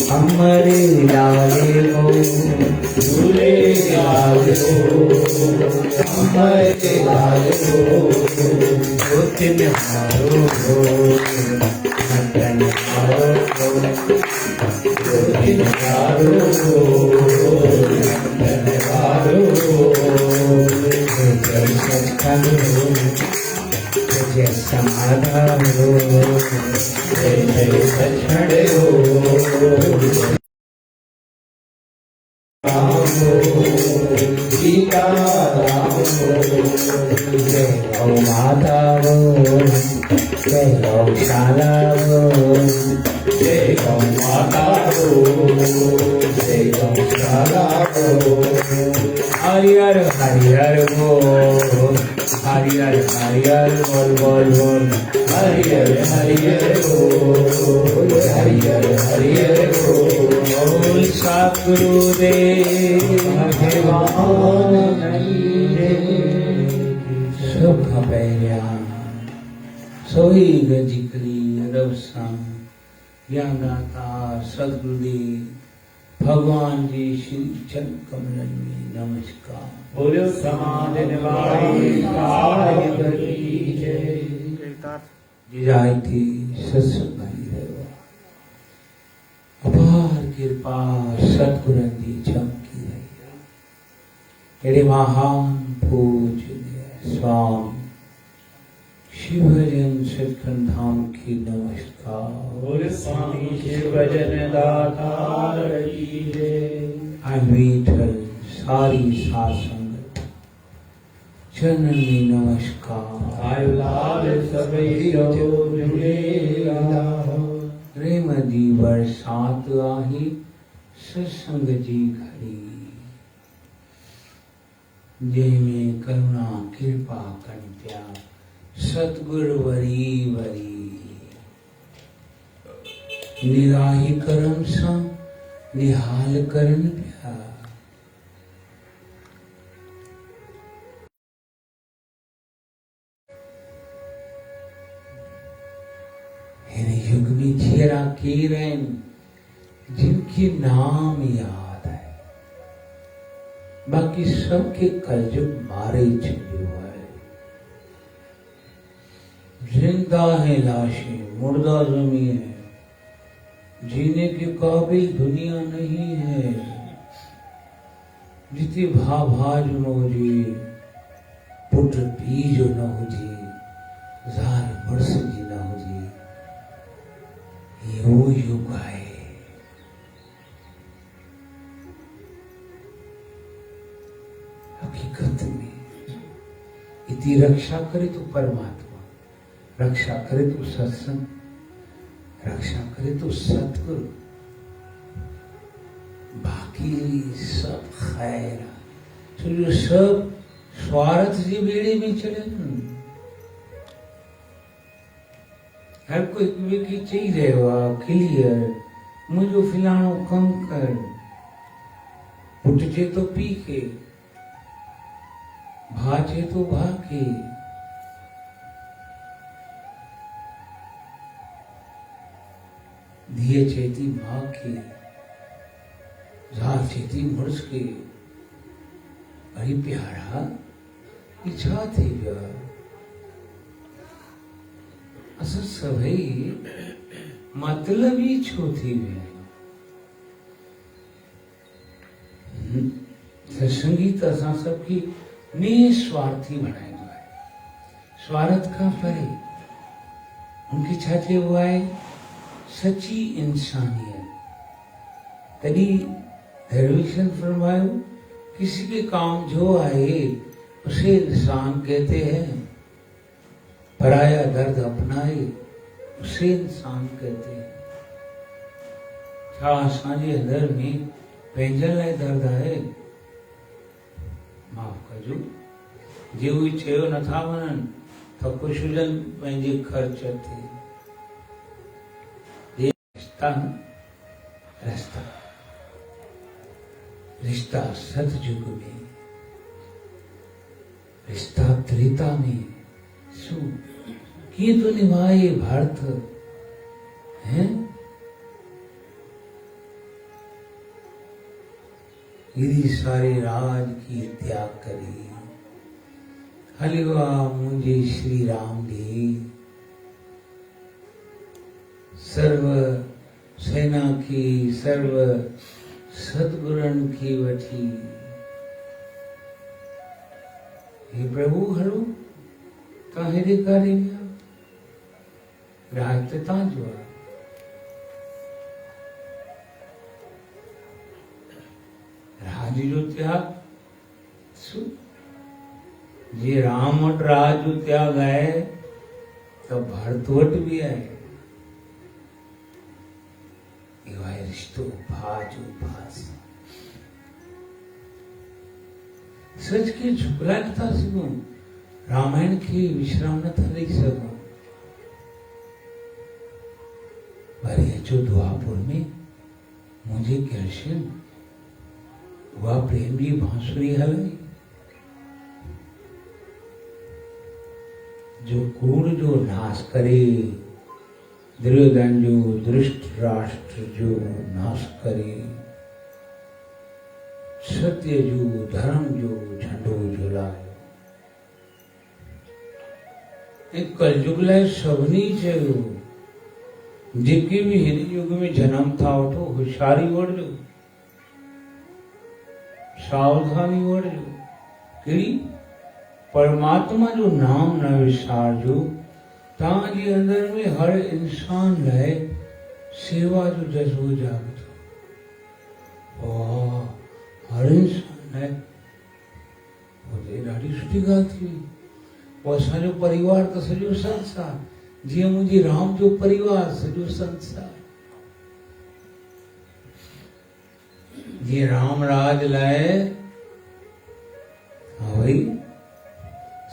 हमारे लाले हो झूले लाले हो, हमारे लाले हो दिन हारो हो, नंदन हारो हो दिन हारो हो, नंदन हारो हो दर्शन करो जय समाधान हो, जय जय दर्शन हो सीता राम हो, जय गौ माता हो, जय गौशाला हो, जय गौ माता हो, जय गौशाला हो। हरिहर हरिहर बोल, हरिहर हरिहर बोल बोल बोल, हरिहर हरिहर बोल, हरिहर हरिहर बोल। सतगुरुदेव सुख पैया सोई गजिकरी रव संग ज्ञानदाता सदगुरुदेव भगवान जी श्री चरण कमलन में नमस्कार। बोलो समाधि निवारी की जय। जिजाई थी सत्संग अपार कृपा सतगुरु की चमकी रही। तेरे महान पूज्य स्वामी शिव भजन सचखंड धाम की नमस्कार। बोले स्वामी शिव भजन दातार की जय। आज विठल सारी साध संगत चरण में नमस्कार। आयु लाल सबई जुड़े प्रेम दी बरसात आही सत्संग जी घड़ी। जय में करुणा कृपा कंत्या सतगुरु वरी वरी। निराही करम सा निहाल करन प्यार। युग में चेहरा की रैन जिनके नाम याद है, बाकी सबके कलजुग मारे चले हुए। जिंदा है लाशें, मुर्दा जमी है, जीने के काबिल दुनिया नहीं है। जिति भाभाज मोजी पुट बीज न हो जी, जार वर्ष जी न हो जी। यो युग है हकीकत में। इति रक्षा करे तो परमात्मा, रक्षा करे तो सत्संग, रक्षा करे तो सतगुरु, बाकी सब खैर। तो जो सब स्वार्थ जी बेड़े में चले हर कोई की चाहिए क्लियर मुझे फिलानो कम कर उठचे तो पी के भाचे तो भाके। दिए चेती माँ के झाल चेती मुर्स के। बड़ी प्यारा इच्छा थी प्यार असल सभई मतलब ही छोटी में संगीत असा सबकी निस्वार्थी बनाए जो है। स्वार्थ का परे उनकी छाते हुआ है सच्ची इंसानियत। तभी धर्मेशन फरमायो किसी के काम जो आए उसे इंसान कहते हैं, पराया दर्द अपनाए उसे इंसान कहते हैं। छा असांजे अंदर में पंहिंजनि लाइ दर्द आहे, माफ़ कजो। जे उहे चयो नथा वञनि त ख़ुशि हुजनि पंहिंजे ख़र्च ते। रिश्ता रास्ता रिश्ता सतयुग में, रिश्ता त्रेता में शू किए तो निभाए भारत हैं। यदि सारे राज की त्याग करी, हलिवा मुझे श्री राम दे, सर्व सेना की सर्व सदगुरन की वठी। हे प्रभु हलो ताहिरे कार्य में राज तांजवा राज जो त्याग ये राम और राज जो त्याग आए तो भरतवट भी आए। रिश्तो भाजो भास सच के झुकला न था सको, रामायण के विश्राम न था रही सको। अरे जो द्वापुर में मुझे कैल्शियम वह प्रेम की बांसुरी हलाई, जो कूड़ जो नाश करे, दुर्योधन जो दुष्ट राष्ट्र जो नाश करे, सत्य जो धर्म जो झंडो झुलाए। एक कलयुग लाए सबनी चयो, जिनके भी हिंदी युग में जन्म था उठो होशियारी वड़ो, सावधानी वड़ो। केड़ी परमात्मा जो नाम न विसार जो तांजे अंदर में हर इंसान रहे सेवा जो जज्बो जागतो। वाह हर इंसान है वो ॾाढी सुठी ॻाल्हि थी। और असांजो परिवार तो सॼो संसार, जीअं मुंहिंजी राम जो परिवार सॼो संसार। जीअं राम राज लाए हाँ भाई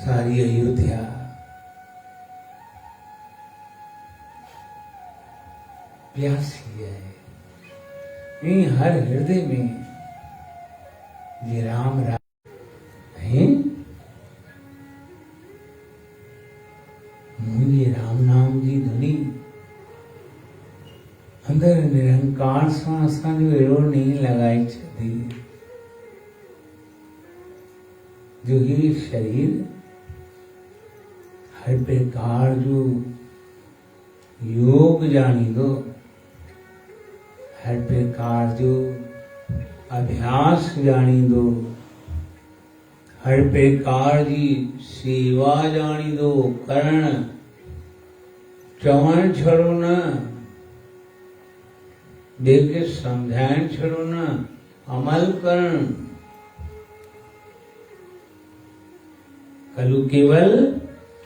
सारी अयोध्या प्यासी है। नहीं हर हृदय में ये राम है। मुझे राम नाम जी धुनी अंदर निरंकार सां असांजो अहिड़ो नहीं लगाई छॾी जो ये शरीर हर प्रकार जो योग जानी दो, हर प्रकार जो अभ्यास जानी दो, हर प्रकार जी सेवा जानी दो करण। चवण छड़ो न, देखे समझाइण छड़ो न, अमल करण। कलु केवल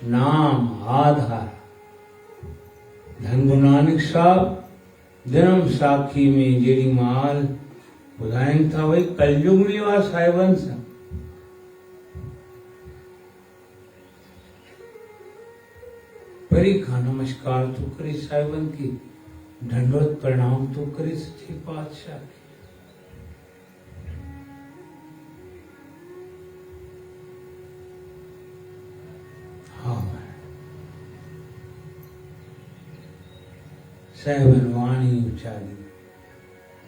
नाम आधार। धन गुरु नानक साहब जन्म साखी में जेड़ी माल बुधाइन था वही कलयुग में वा साहिबन सा परी खा नमस्कार तो करे साहिबन की, दंडवत प्रणाम तो करे सच्चे पातशाह की। हाँ साहिबन वाणी उच्चारी,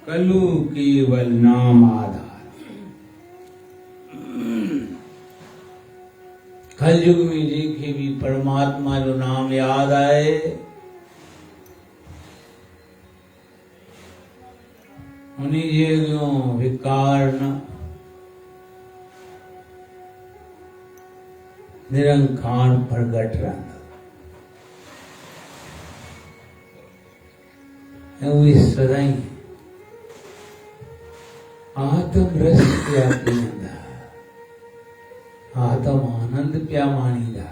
कलु केवल नाम आधार। कलयुग में जेके भी परमात्मा जो नाम याद आए उन्हीं जे विकार न निरंकार प्रगट रहंदा। उहे सदाई आत्म रस पिया पींदा, आत्म आनंद पिया माणींदा।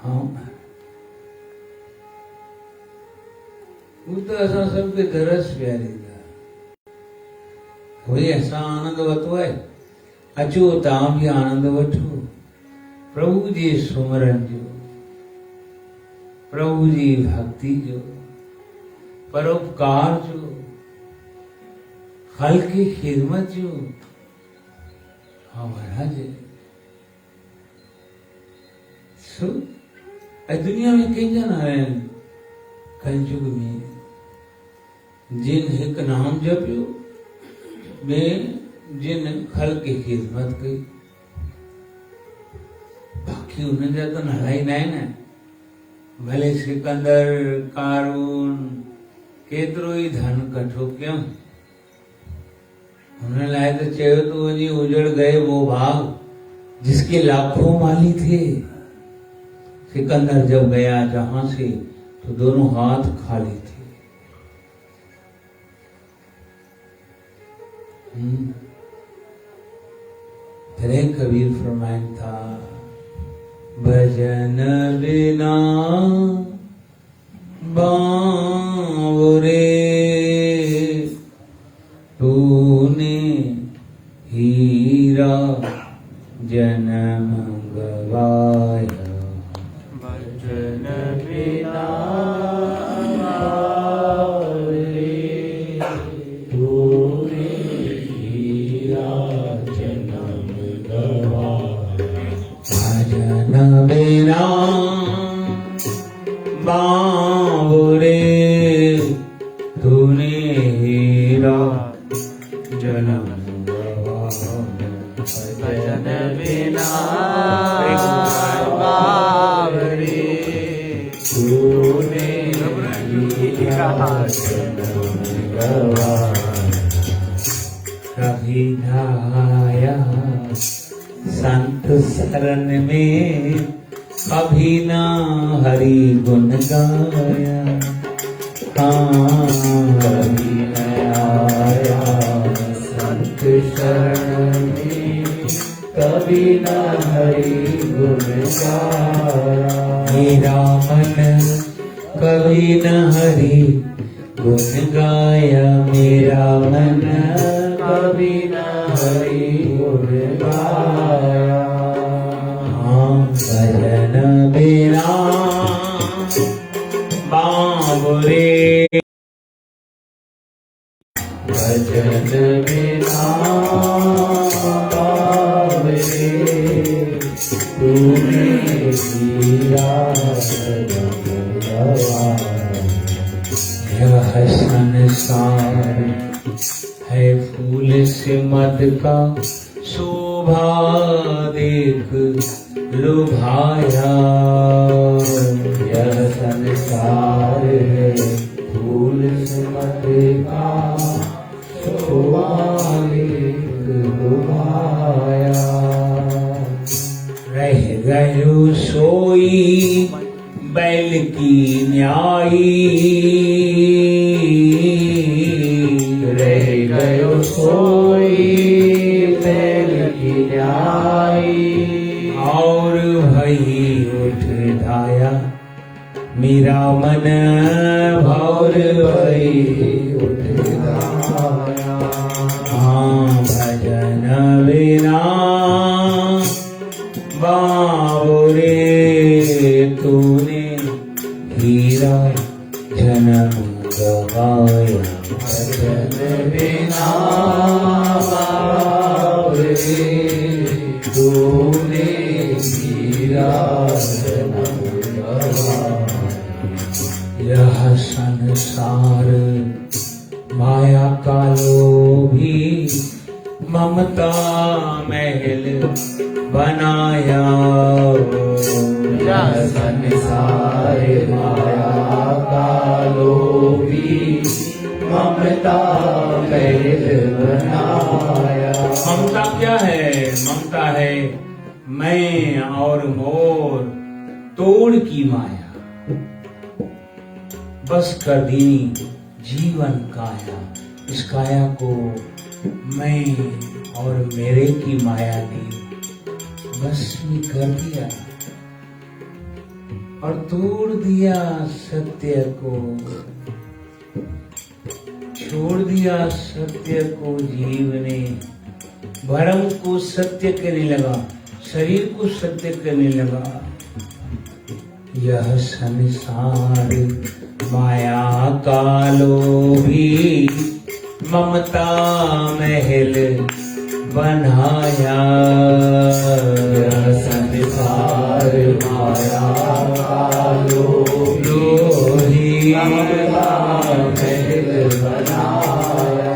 हाँ वो तो असां सबके दरस पिया ॾींदा। वही असां आनंद वरितो आहे, अचो तव्हां बि आनंद वठो प्रभु जी सुमरन जो, प्रभु जी भक्ति जो। परोपकार जो, खल की खिदमत जो, हाँ महाराज सो दुनिया में कई जना है कलयुग में जिन एक नाम जपियो में जिन खल की खिदमत की, बाकी उन्हें ज्यादा नड़ाई नहीं ना। भले सिकंदर कारून केतरो ही धन कठो क्यों उन्हें लाए तो चाहिए तो जी उजड़ गए वो भाग जिसके लाखों माली थे। सिकंदर जब गया जहां से तो दोनों हाथ खाली थे। तेरे कबीर फरमान था भजन बिना बावरे तूने हीरा जन्म गवाया। भजन बिना बावरे तूने हीरा जन्म गवाया। भजन बिना बावरे तूने हीरा जन्म गवाया। भजन बिना बावरे तूने हीरा जन्म गवाया। कभी आया संत शरण में कभी ना हरि गुण गाया। हाँ कभी न आया संत शरण में कभी न हरि गुण गाया। मेरा मन कभी न हरि गुण गाया। मेरा मन कभी न हरि गुण गाया। भजन बिना बावरे भजन बिना बावरे तूने हीरा जन्म गवाया। यह संसार है फूल से मद का शोभा देख लुभाया। यह संसार है फूल से मत का शोभा देख लुभाया। रह गयो सोई बैल की न्याई। रह गयो सोई बैल की न्याई। और भई उठ धाया मेरा मन भौर भई उठ धाया। हाँ भजन बिना बावरे तूने हीरा जन्म गवाया। भजन बिना बावरे तूने हीरा जन्म गवाया। यह संसार माया का लोभी ममता महल बनाया। यह संसार माया का लोभी ममता महल बनाया। ममता क्या है? ममता है मैं और मोर तोड़ की माया। बस कर दी जीवन काया। इस काया को मैं और मेरे की माया ने बस में कर दिया और तोड़ दिया सत्य को। छोड़ दिया सत्य को जीव ने। भरम को सत्य करने लगा, शरीर को सत्य करने लगा। यह संसार माया कालो भी ममता महल बनाया। संसार माया कालो लोही ममता महल बनाया।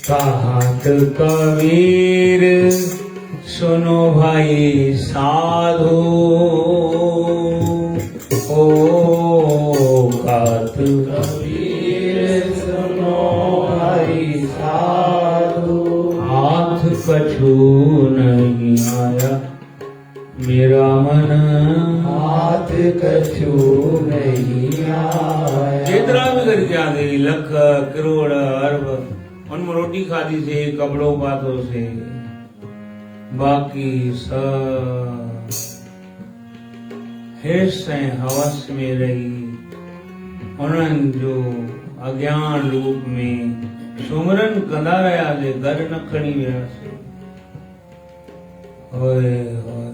कहत कबीर सुनो भाई साधु, ओ कहत कबीर सुनो भाई साधु। हाथ कछु नहीं आया मेरा मन, हाथ कछु नहीं आया। जेतरा भी करके आ गई, लख करोड़ अरब, उनमें रोटी खाधी से, कपड़ों पातों से, बाकी सब हिर्स ऐं हवस में रही। उन्हनि जो अज्ञान रूप में सुमरन कंदा रहियासीं, घर न खणी वियासीं। ओए होए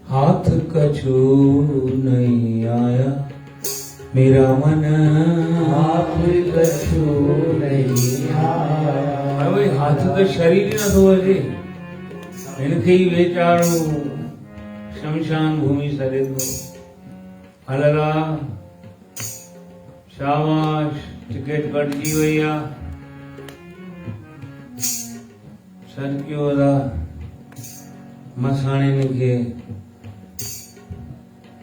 हाथ कछु नहीं आया मेरा मन, हाथ कछु नहीं आया। अरे भाई हाथ तो शरीर ही न थो अचे, इनखे ही वेचारो शमशान भूमि सरे थो। हलरा शाबाश, टिकट कटजी वई आ, सरकियो था मसाणे खे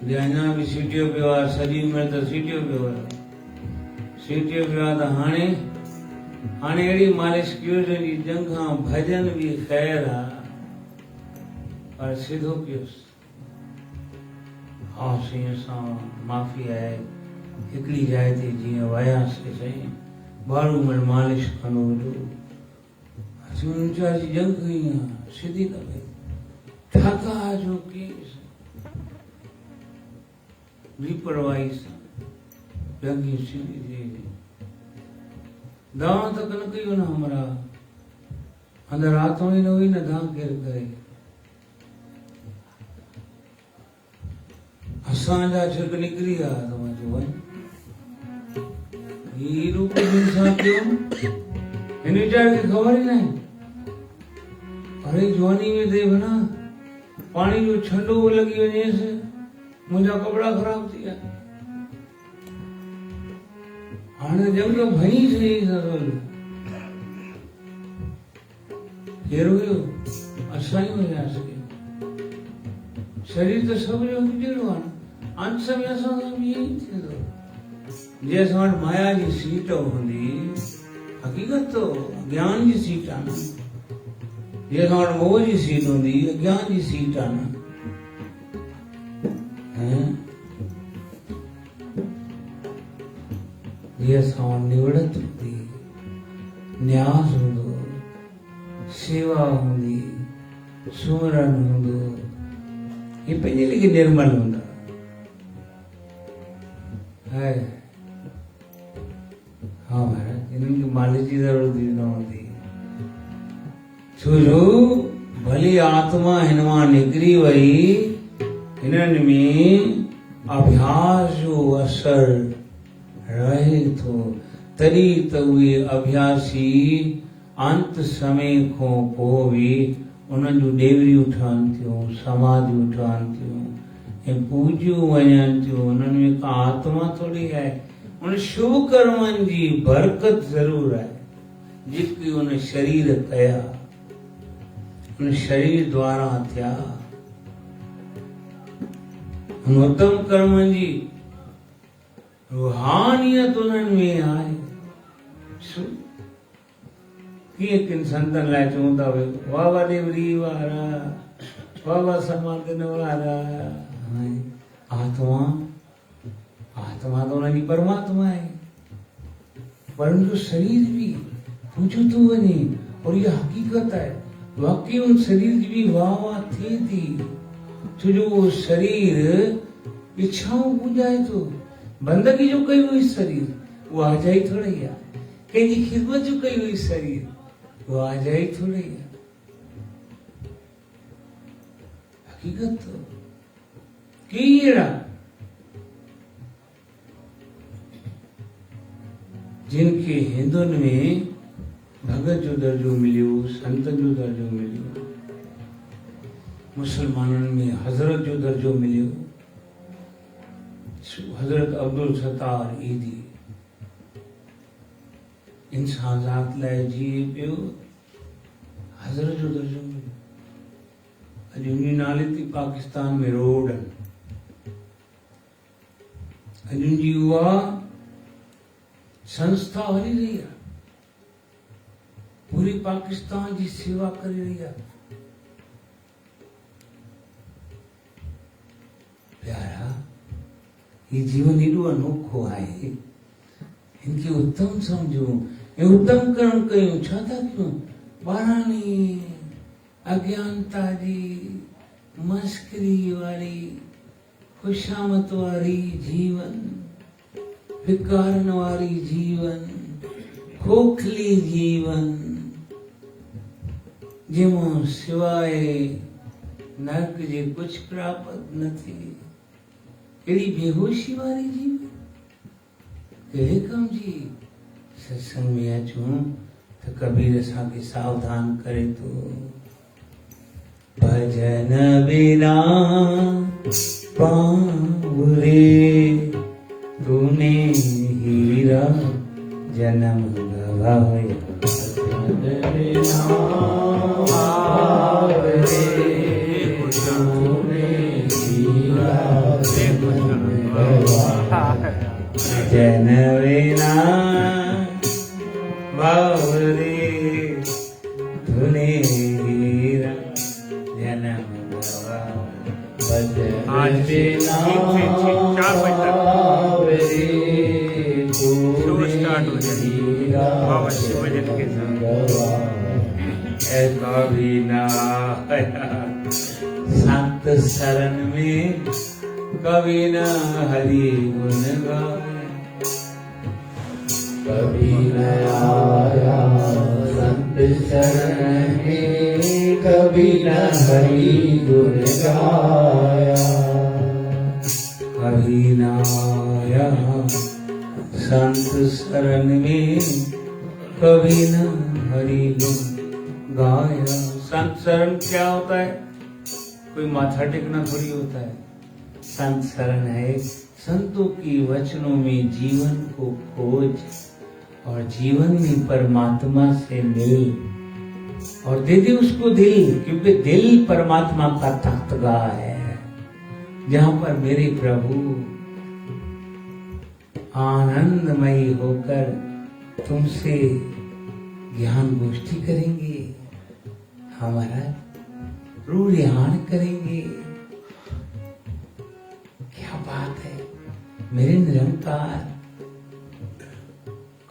अञा बि सीटियो पियो आहे, सॼी उमिरि त सीटियो पियो आहे, सीटियो पियो आहे। त हाणे अहिड़ी मालिश कयो जंहिंजी जंग खां भॼन बि ख़ैर आहे, पर सिधो पियुसि। हा साईं, असां माफ़ी आहे, हिकिड़ी जाइ ते जीअं वियासीं साईं, बारू मिंट मालिश कंदो हुजो। असीं ऊंचाई जंग कई आहे, सिधी न पई, थका जो केस बेपरवाही सां जंगी सीधी थी। दाव तक न कयो न हमरा, अंदर रातों ही न हुई न दाव केर करे। असांजा छिक निकिरी विया, तव्हां चयो वञ ही रूप सां कयो, हिन वीचारे खे ख़बर ई न आहे। अरे जवानी में दे बना पानी जो छंडो लगी वञेसि, मुंहिंजा कपिड़ा ख़राब थी विया। हाणे जंग भई सही सरल केरु हुयो, असां ई हुयासीं। शरीर त सभ जो गुज़रियो आहे, अंत में असां सां बि ईअं ई थींदो। जे असां वटि माया जी सीट हूंदी, हक़ीक़त तो ज्ञान जी सीट आहे न। जे असां वटि मोह जी सीट हूंदी, अज्ञान जी सीट आहे न। ये असां निवड़त हूंदी, न्यास हूंदो, सेवा हूंदी, सुमरन हूंदो, ये पंहिंजे लिए निर्मल हूंदा है। हाँ महाराज, इन्हनि खे मालिश जी ज़रूरत न हूंदी, छो जो भली आत्मा हिन मां निकिरी वई, हिननि में अभ्यास जो असर रहे थो, तॾहिं त उहे अभ्यासी अंत समय खां पोइ बि उन्हनि जूं डेवरियूं ठहनि थियूं, समाधियूं ठहनि थियूं ऐं पूजियूं वञनि थियूं। उन्हनि में का आत्मा थोरी आहे, उन शुभ कर्मनि जी बरकत ज़रूर आहे, जेके उन शरीर कया, उन शरीर द्वारा थिया। उन उत्तम कर्मनि जी रूहानियत उन्हनि में आहे। कीअं किन संतनि लाइ चऊं था भई वाह वाह देवरी वारा, वाह वाह समाधन वारा। आत्मा आत्मा तो उन्हनि जी परमात्मा आहे, पर उनजो शरीर बि पूजो थो वञे, और इहा हक़ीक़त आहे। वाकई उन शरीर जी बि वाह वाह थिए थी, छो जो उहो शरीर इच्छाऊं पूॼाए थो। बंदगी जो कई हुई शरीर, वो आजाई थोड़ी है। कंहिंजी खिदमत जो कई हुई शरीर, वो आजाई थोड़ी है। हकीकत तो कीड़ा जिनके हिंदुन में भगत जो दर्जो मिलियो, संतन जो दर्जो मिलियो, मुसलमानन में हजरत जो दर्जो मिलियो, हजरत अब्दुल सत्तार ईदी इंसान जात लाए जिए पियो हजरत जो दर्जो मिलियो। अॼु उन्हीं नाले थी पाकिस्तान में रोड अॼु उनजी उहा संस्था हली रही है, पूरी पाकिस्तान की सेवा कर रही है। प्यारा ये जीवन एडो अनोखो है, इनके उत्तम समझो, ये उत्तम कर्म कयूं छा था क्यों बारानी अज्ञानता जी मस्करी वाली खुशामत वाली जीवन, विकारन वाली जीवन, खोखली जीवन, जेमो सिवाय नरक जे कुछ प्राप्त न थी, केड़ी बेहोशी वाली जीवन, केड़े कम जी सत्संग में अचूं तो कबीर असांखे सावधान करे तो भजन बिना पावरे तूने हीरा जन्म गवाया। भजन बिना पावरे तूने हीरा जन्म गवाया। भजन बिना बावरे तूने हीरा जन्म गवाया। भजन बिना बावरे तूने हीरा जन्म गवाया। ऐसा भी ना संत शरण में कभी न हरि गुण गाया। कभी न आया संत शरण में कभी न हरि गुण गाया। कभी न आया संत शरण में कभी न हरि गुण गाया। संत शरण क्या होता है? कोई माथा टेकना थोड़ी होता है। संत शरण है संतों की वचनों में जीवन को खोज और जीवन में परमात्मा से मिल और दे दे उसको दिल, क्योंकि दिल परमात्मा का तख्तगाह है जहां पर मेरे प्रभु आनंदमयी होकर तुमसे ज्ञान गोष्ठी करेंगे, हमारा रूढ़ियान करेंगे। क्या बात है, मेरे निरंकार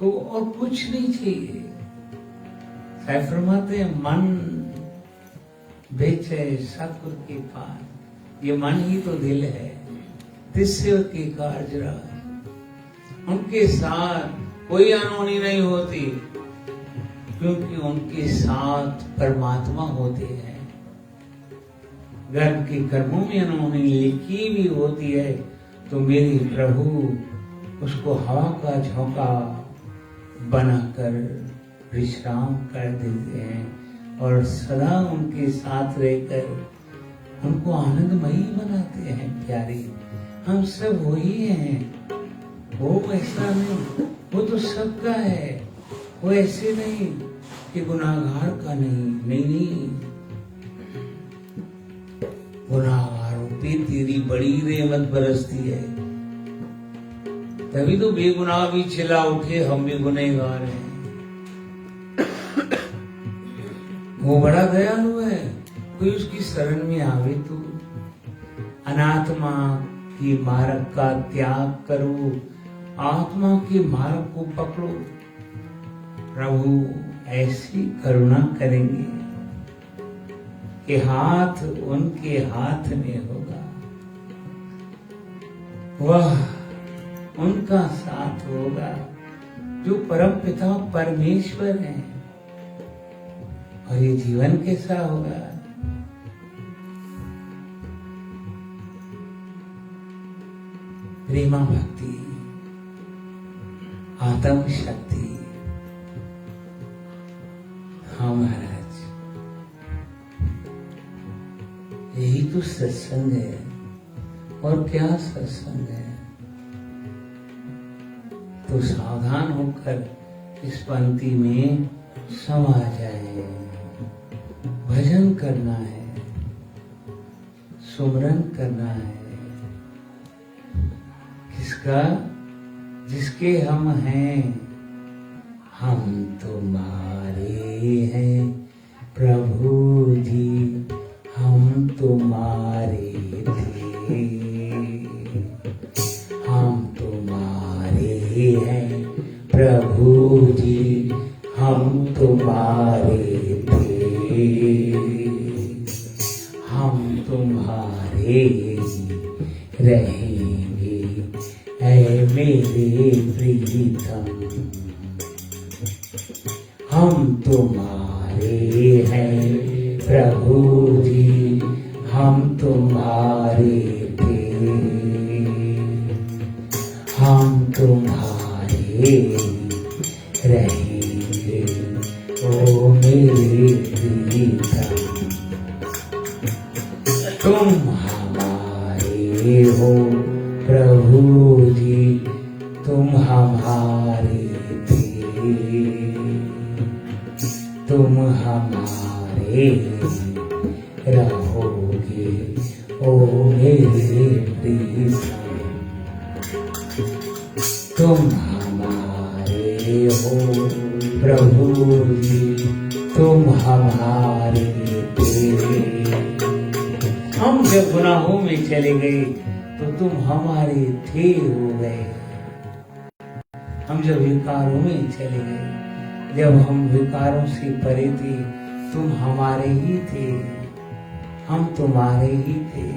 को और कुछ नहीं चाहिए। साहब फरमाते हैं मन बेचे सतगुरु के पास, ये मन ही तो दिल है, तिस्से के कार्जरा उनके साथ कोई अनहोनी नहीं होती, क्योंकि उनके साथ परमात्मा होते हैं। गर्भ के कर्मों में अनहोनी लिखी भी होती है तो मेरे प्रभु उसको हवा का झोंका बनाकर विश्राम कर देते हैं और सदा उनके साथ रहकर उनको आनंदमयी बनाते हैं। प्यारे हम सब वही हैं, वो ऐसा नहीं, वो तो सबका है, वो ऐसे नहीं कि गुनाहगार का नहीं। गुनाहगारों पे तेरी बड़ी रहमत बरसती है, तभी तो बेगुनाह भी चिल्ला उठे हम भी गुनहगार हैं। वो बड़ा दयालु है, कोई उसकी शरण में आवे तो अनात्मा की मार्ग का त्याग करो, आत्मा के मार्ग को पकड़ो। प्रभु ऐसी करुणा करेंगे कि हाथ उनके हाथ में होगा, वह उनका साथ होगा जो परम पिता परमेश्वर है। और ये जीवन कैसा होगा? प्रेमा भक्ति, आत्म शक्ति। हाँ महाराज, यही तो सत्संग है। और क्या सत्संग है? तो सावधान होकर इस पंक्ति में समा जाए। भजन करना है, सुमरन करना है। किसका? जिसके हम हैं। हम तुम्हारे हैं प्रभु जी, हम तुम्हारे थे। हम तुम्हारे हैं प्रभु जी, हम तुम्हारे थे। हम तुम्हारे रहेंगे ऐ मेरे प्रीतम। हम तुम्हारे हैं प्रभु जी, हम तुम्हारे थे। हम तुम्हारे रहेंगे ओ मेरे प्रीतम। तुम हमारे हो प्रभु जी, तुम हमारे थे। तुम हमारे रहोगे ओ मेरे प्रीतम। तुम हमारे हो प्रभु जी, तुम हमारे थे। हम जब गुनाहों में चले गए तो तुम हमारे थे हो गए। हम जब विकारों में चले गए, जब हम विकारों से परे थे, तुम हमारे ही थे। हम तुम्हारे ही थे।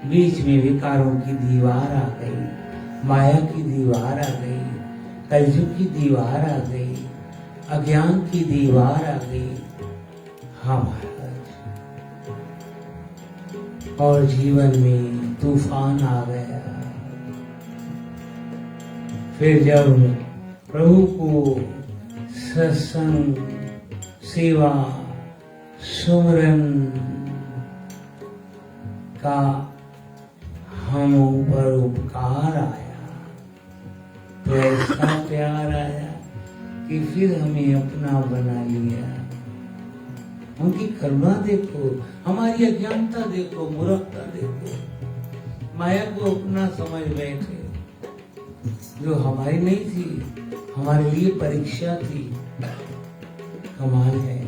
बीच में विकारों की दीवार आ गई, माया की दीवार आ गई, कलयुग की दीवार आ गई, अज्ञान की दीवार आ गई। हाँ महाराज, और जीवन में तूफान आ गया। फिर जब प्रभु को सत्संग, सेवा, सुमरन का हम ऊपर उपकार आया, तो ऐसा प्यार आया कि फिर हमें अपना बना लिया। उनकी करुणा देखो, हमारी अज्ञानता देखो, मूर्खता देखो। माया को अपना समझ बैठे, जो हमारी नहीं थी, हमारे लिए परीक्षा थी। कमाल है,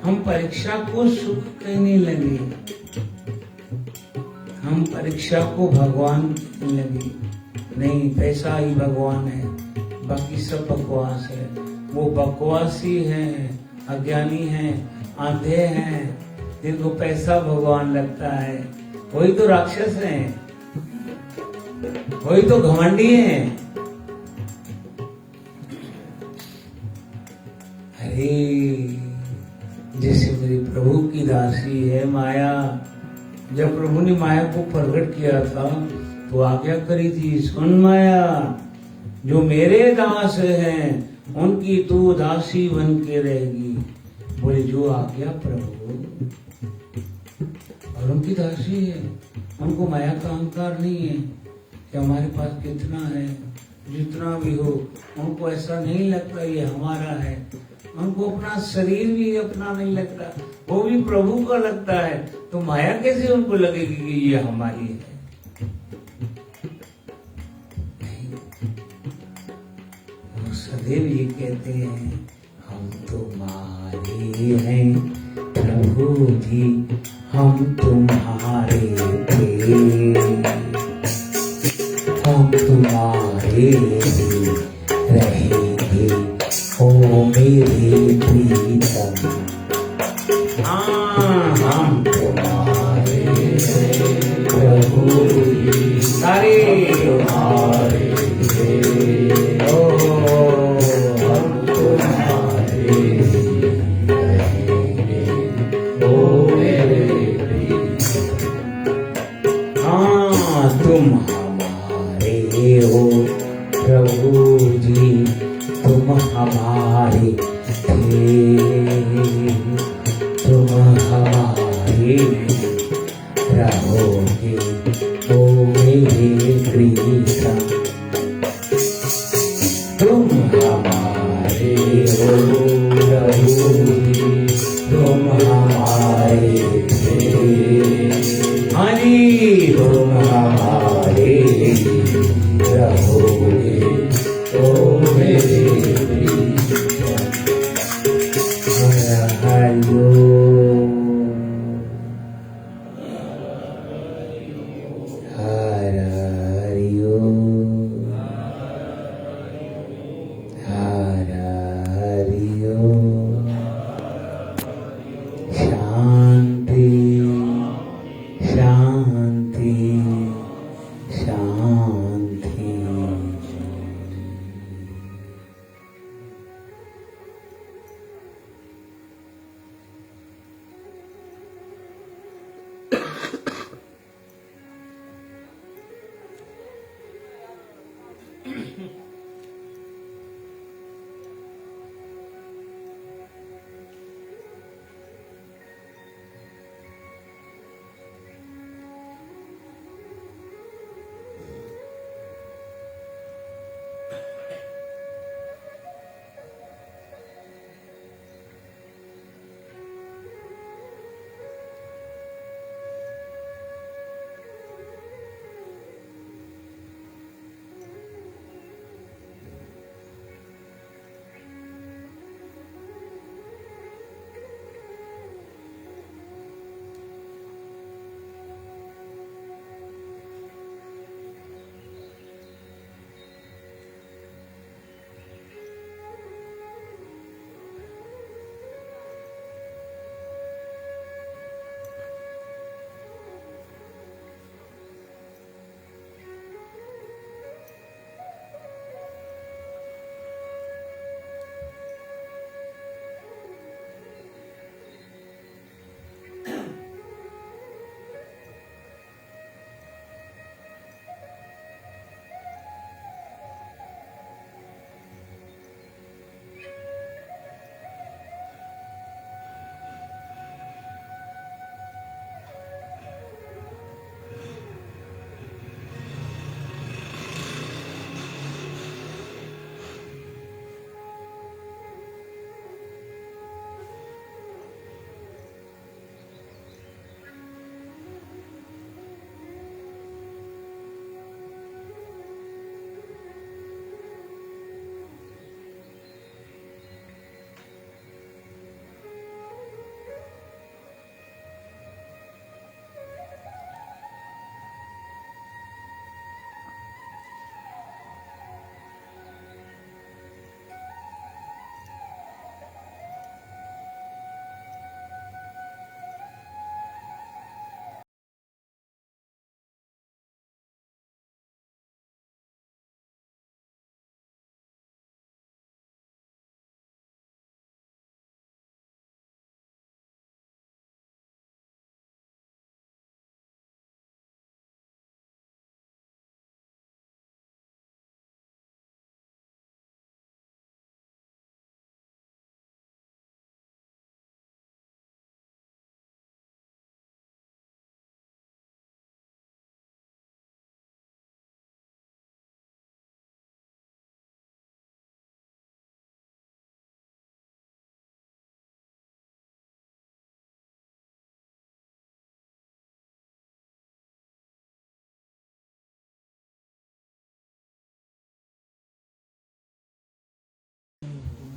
हम परीक्षा को सुख कहने लगे, हम परीक्षा को भगवान कहने लगे। नहीं, पैसा ही भगवान है, बाकी सब बकवास है। वो बकवासी हैं, अज्ञानी हैं, आंधे हैं, जिनको पैसा भगवान लगता है, वही तो राक्षस हैं, वही तो घमंडी हैं। अरे जैसे मेरे प्रभु की दासी है माया। जब प्रभु ने माया को प्रकट किया था तो आज्ञा करी थी, सुन माया, जो मेरे दास हैं उनकी तू दासी बन के रहेगी। बोले जो आज्ञा प्रभु, और उनकी दासी है। उनको माया का अहंकार नहीं है कि हमारे पास कितना है, जितना भी हो। उनको ऐसा नहीं लगता ये हमारा है। उनको अपना शरीर भी अपना नहीं लगता, वो भी प्रभु का लगता है। तो माया कैसे उनको लगेगी कि ये हमारी है? वो सदैव ये कहते हैं, हम तुम्हारे हैं प्रभु जी, हम तुम्हारे थे। हम तुम्हारे रहेंगे ओ मेरे प्रीतम। हम तुम्हारे प्रभु जी, सारे तुम्हारे हम तुम्हारे रहेंगे ओ मेरे प्रीतम। हाँ, तुम रहोगे ओ मेरे कृष्ण। तुम हमारे हो रहोगे, तुम हमारे हरि, तुम हमारे रहोगे ओ मेरे कृष्ण। हर हरिओम, हर हरिओम, हर हरिओम। शांति शांति शांति।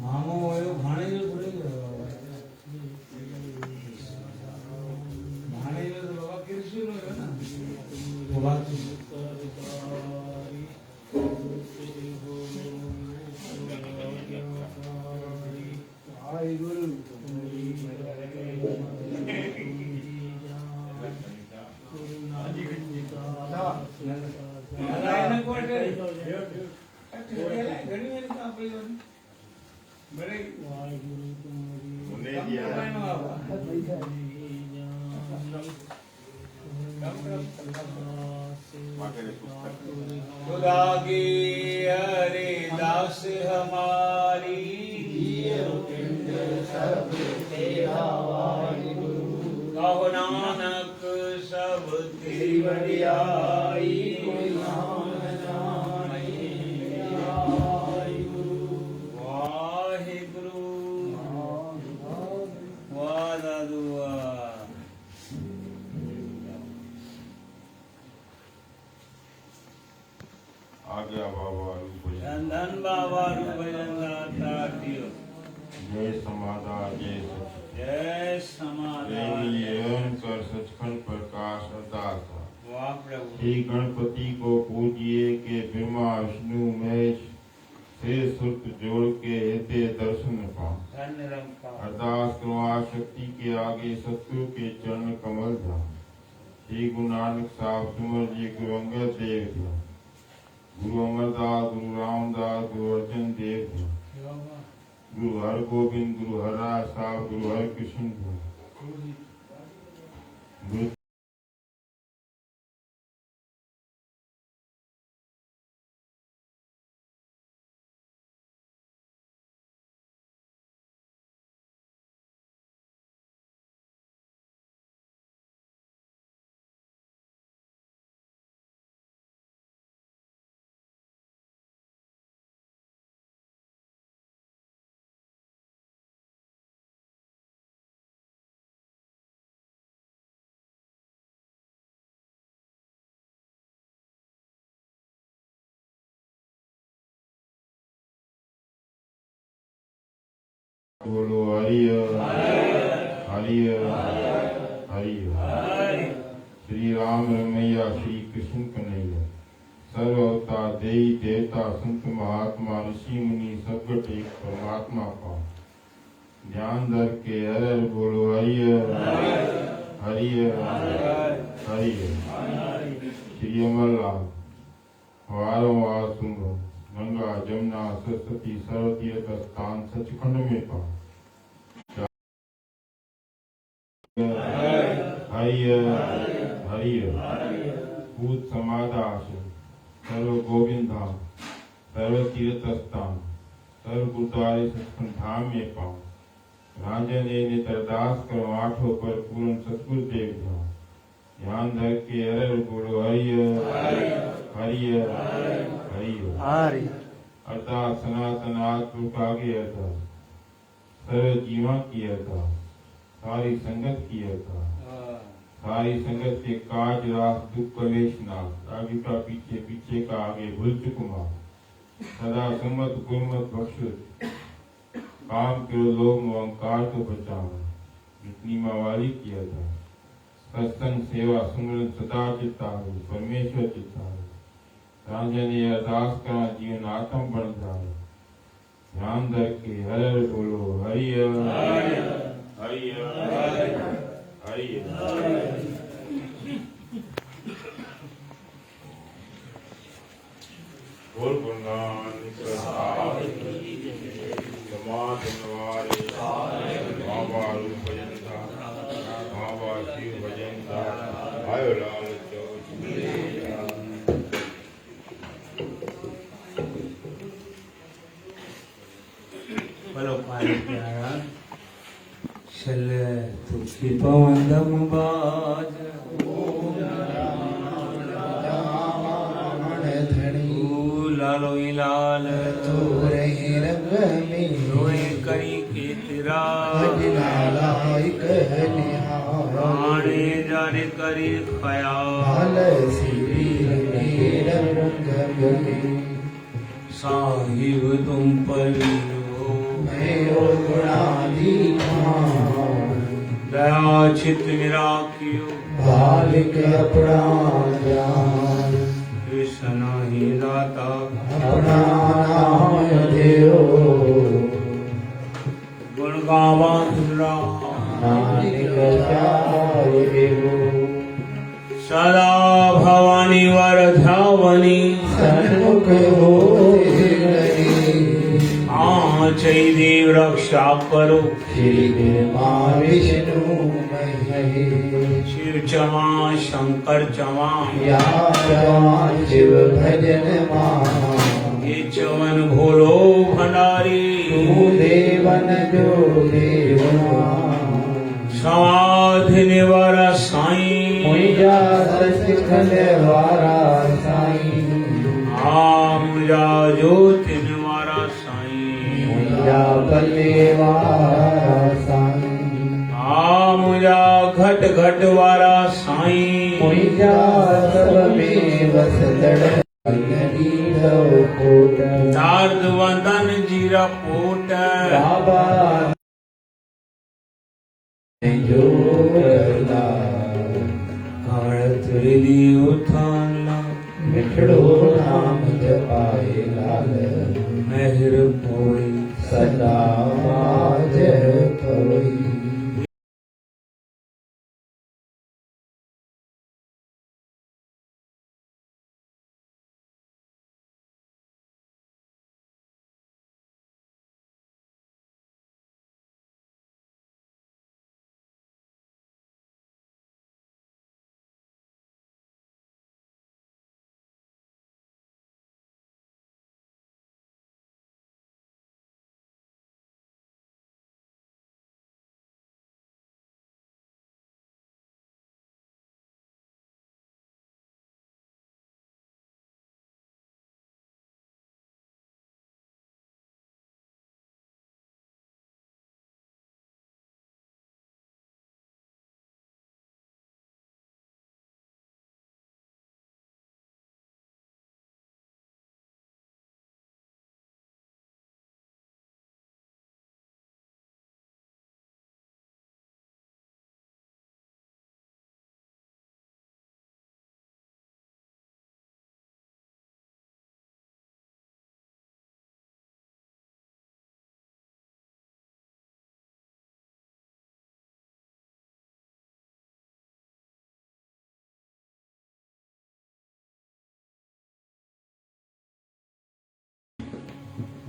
मामो होयो भाणेजो थोड़ी भाणेजो तो बाबा कृष्ण होयो ना वो बात आई गुरु लाइन कोटे घणी में का आपली बड़े उन्हें दिया खुदा की हरे दास हमारी सब तेरा वाहिगुरु। कहो नाम नानक सब तेरी वडियाई कोई नाम न जाने वाहिगुरु वाह दादू वाह आज्ञा बाबा रूप धन बाबा रूप दाता दियो जय समादा जय सच जय समाधान प्रेमी एवं कर सचखंड प्रकाश अरदास वाह प्रभु श्री गणपति को पूजिए के ब्रह्मा विष्णु महेश से सुत जोड़ के हृदय दर्शन पाओ धन रंका अरदास करो शक्ति के आगे सतगुरु के चरण कमल जाओ श्री गुरु नानक साहब सुमर जी गुरु अंगद देव जाओ गुरु अमरदास गुरु रामदास गुरु अर्जन देव जाओ गुरु हर गोविंद गुरु हरराज साहब गुरु हर कृष्ण गुरु बोलो हरिय हरिय हरिय श्री राम रमैया श्री कृष्ण कन्हैया सर्व अवतार देवी देवता संत महात्मा ऋषि मुनि सबगट एक परमात्मा का ध्यान धर के हर हर बोलो हरिय हरिय हरिय श्री अमरलाल वारंवार सुनो गंगा जमुना सरस्वती सर्वतीर्थ स्थान सचखंड में पाओ हरिय हरिय भूत समादास सर्व गोविंद धाम सर्व तीर्थ स्थान सर्व गुरुद्वारे सचखंड धाम में पाओ राजन ने अरदास करो आठों पर पूर्ण सतगुरु देव जाओ ध्यान धर के हर बोलो हरिय हरिय हरिय अर्थात सनातन आत्म का आगे अर्थात सर्व जीवा की अर्थात सारी संगत की अर्थात सारी संगत के काज रास दुख कलेश नाश आगे का पीछे पीछे का आगे भूल चुकुमा सदा सम्मत गुरमत बख्शुत काम करो लोग अहंकार को बचाओ जितनी मावाली किया था सत्संग सेवा सुमरन सदा चित्ता हो परमेश्वर चित्ता हो राजा ने अरदास करा जीवन आत्म बन जाए ध्यान धर के हर हर बोलो हरिय हरिय हरिय बोल गुरुनानक साहब समाज नवारे बाबा रूप भजनता बाबा शिव भजनता आयो लाल बोलो पानी प्यारा चले तुझी पवंदम बाज लालो लाल तो रहे रंग में रोए करी के तेरा आने जाने करी ख्याल साहिब तुम पर दया चित मेरा कियो बालिक अपना कृष्ण ही दाता अपना नाम देव गुण गावा तुरा नानक जाए सदा भवानी वर धावनी सन्मुख होए चै देव रक्षा करो श्री माँ विष्णु महेश शिव चमा शंकर चमा या शिव भजन माँ ये चवन भोलो भंडारी तू देवन जो देव समाधि निवारा साईं मुझा सचखंड वारा साईं आ मुझा ज्योति निवारा साईं मुझा पल्ले वारा साईं आ मुझा घट घट वारा साईं मुझा सब में वसदड़ नदी कोट दार्द वंदन जीरा पोट बाबा जो करला आवड़त रिदी उठाला मिठड़ो नाम जपाए लाल महर पोई सदा माज परोई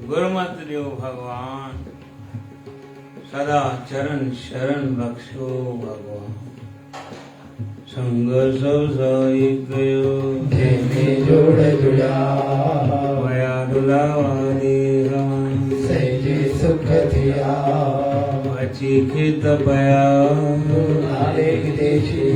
गुरुमत दियो भगवान सदा चरण शरण बख्शो भगवान संग सब साई गयो में जोड़ जुड़ा वया दुलावारे रमन सहजे सुख थिया अची खित पया नाले देशी